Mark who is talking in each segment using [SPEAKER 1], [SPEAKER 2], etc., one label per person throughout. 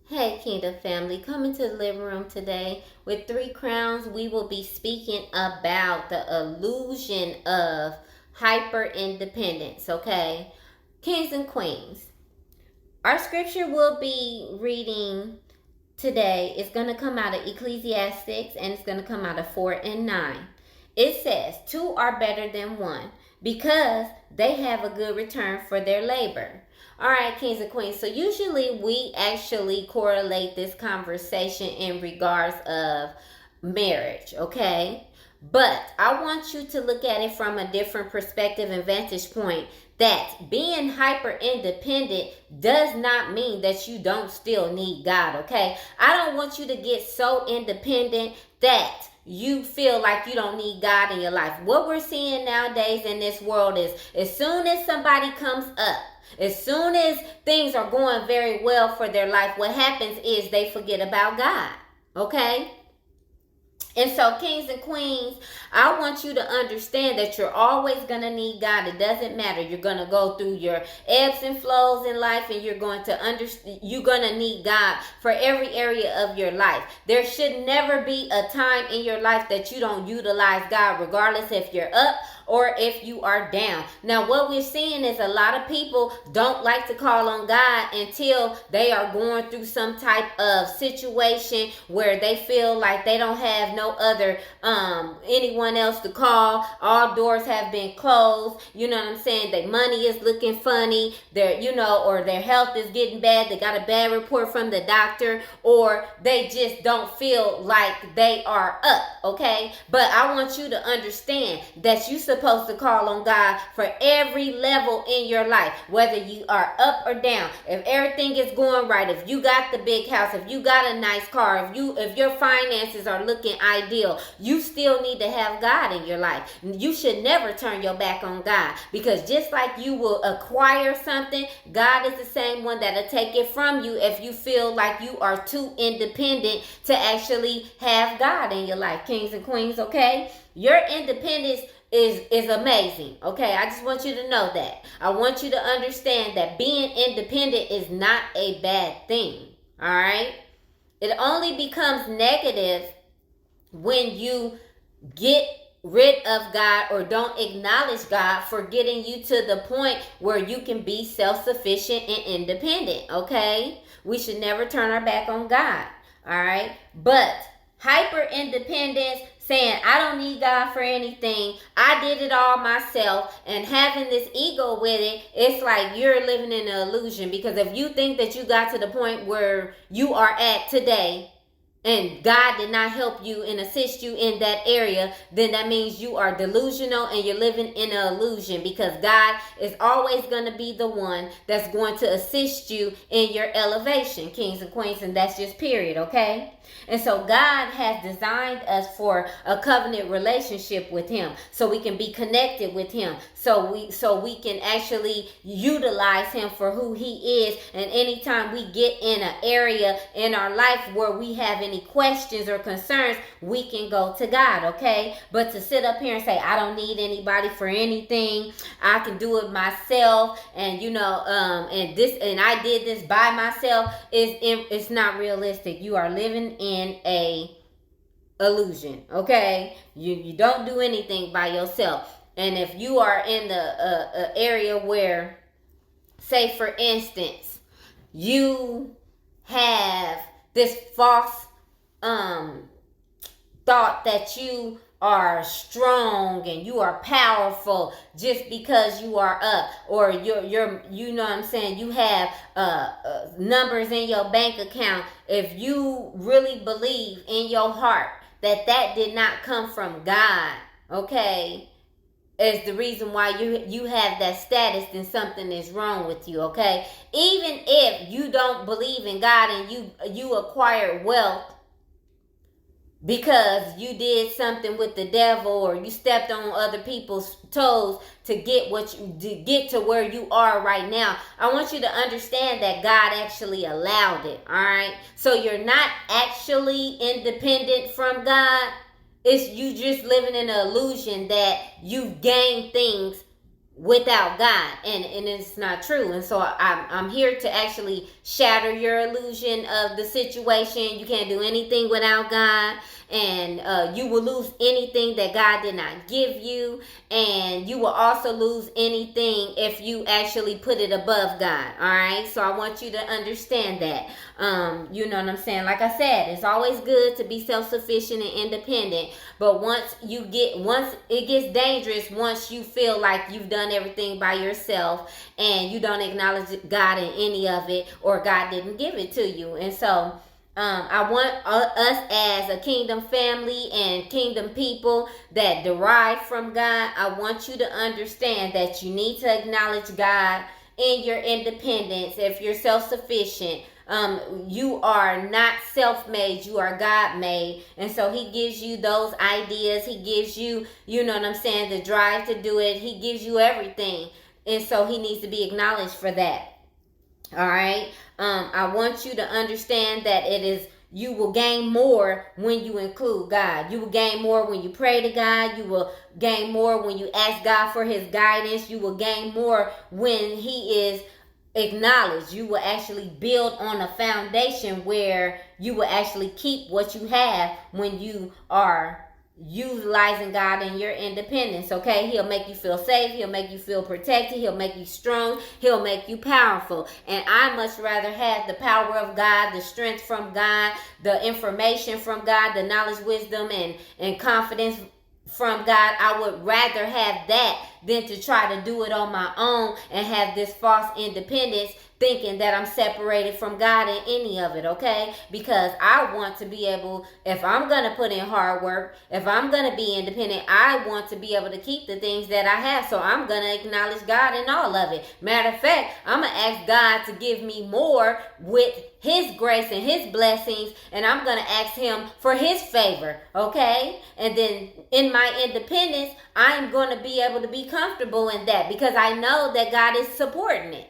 [SPEAKER 1] Hey, Kingdom family, coming to the living room today with Three Crowns. We will be speaking about the illusion of hyper independence. Okay, kings and queens. Our scripture we'll be reading today is going to come out of Ecclesiastics, and it's going to come out of 4 and 9. It says, two are better than one because they have a good return for their labor. All right, kings and queens. So usually we actually correlate this conversation in regards of marriage, okay? But I want you to look at it from a different perspective and vantage point, that being hyper independent does not mean that you don't still need God, okay? I don't want you to get so independent that you feel like you don't need God in your life. What we're seeing nowadays in this world is, as soon as somebody comes up, as soon as things are going very well for their life, what happens is they forget about God, okay? And so, kings and queens, I want you to understand that you're always going to need God. It doesn't matter. You're going to go through your ebbs and flows in life, and you're going to need God for every area of your life. There should never be a time in your life that you don't utilize God, regardless if you're up or if you are down. Now, what we're seeing is a lot of people don't like to call on God until they are going through some type of situation where they feel like they don't have no other anyone else to call. All doors have been closed. You know what I'm saying? Their money is looking funny. Or their health is getting bad. They got a bad report from the doctor, or they just don't feel like they are up. Okay, but I want you to understand that you're supposed to call on God for every level in your life, whether you are up or down. If everything is going right, if you got the big house, if you got a nice car, if your finances are looking ideal, you still need to have God in your life. You should never turn your back on God, because just like you will acquire something, God is the same one that'll take it from you if you feel like you are too independent to actually have God in your life, kings and queens, okay? Your independence is amazing, okay? I just want you to know that. I want you to understand that being independent is not a bad thing, all right? It only becomes negative when you get rid of God or don't acknowledge God for getting you to the point where you can be self-sufficient and independent, okay? We should never turn our back on God, all right? But hyper independence, saying I don't need God for anything, I did it all myself, and having this ego with it, it's like you're living in an illusion. Because if you think that you got to the point where you are at today and God did not help you and assist you in that area, then that means you are delusional and you're living in an illusion, because God is always going to be the one that's going to assist you in your elevation, kings and queens, and that's just period, okay? And so God has designed us for a covenant relationship with him, so we can be connected with him, so we can actually utilize him for who he is. And anytime we get in an area in our life where we have any questions or concerns, we can go to God, okay? But to sit up here and say I don't need anybody for anything, I can do it myself, and and I did this by myself, it's not realistic. You are living in a illusion, okay? You don't do anything by yourself. And if you are in the area where, say for instance, you have this false thought that you are strong and you are powerful just because you are up, or you're you know what I'm saying, you have numbers in your bank account. If you really believe in your heart that did not come from God, okay, is the reason why you have that status, then something is wrong with you, okay? Even if you don't believe in God and you acquired wealth because you did something with the devil, or you stepped on other people's toes to get to where you are right now, I want you to understand that God actually allowed it, all right? So you're not actually independent from God. It's you just living in an illusion that you've gained things without God, and it's not true. And so I'm here to actually shatter your illusion of the situation. You can't do anything without God, and you will lose anything that God did not give you, and you will also lose anything if you actually put it above God. All right, so I want you to understand that. You know what I'm saying? Like I said, it's always good to be self-sufficient and independent, but once it gets dangerous, once you feel like you've done everything by yourself and you don't acknowledge God in any of it, or God didn't give it to you. And so I want us as a kingdom family and kingdom people that derive from God, I want you to understand that you need to acknowledge God in your independence. If you're self-sufficient, you are not self-made, you are God-made. And so he gives you those ideas. He gives you, you know what I'm saying, the drive to do it. He gives you everything. And so he needs to be acknowledged for that. All right. I want you to understand that you will gain more when you include God. You will gain more when you pray to God. You will gain more when you ask God for his guidance. You will gain more when he is acknowledged. You will actually build on a foundation where you will actually keep what you have when you are utilizing God in your independence. Okay, he'll make you feel safe, he'll make you feel protected, he'll make you strong, he'll make you powerful. And I much rather have the power of God, the strength from God, the information from God, the knowledge, wisdom, and confidence from God. I would rather have that than to try to do it on my own and have this false independence, thinking that I'm separated from God in any of it, okay? Because I want to be able, if I'm going to put in hard work, if I'm going to be independent, I want to be able to keep the things that I have. So I'm going to acknowledge God in all of it. Matter of fact, I'm going to ask God to give me more with his grace and his blessings, and I'm going to ask him for his favor, okay? And then in my independence, I'm going to be able to be comfortable in that because I know that God is supporting it.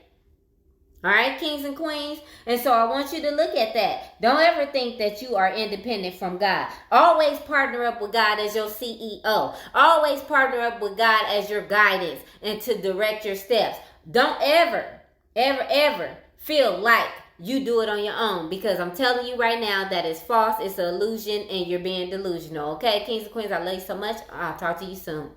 [SPEAKER 1] All right, kings and queens. And so I want you to look at that. Don't ever think that you are independent from God. Always partner up with God as your CEO. Always partner up with God as your guidance and to direct your steps. Don't ever feel like you do it on your own, because I'm telling you right now that is false. It's an illusion and you're being delusional. Okay, kings and queens, I love you so much. I'll talk to you soon.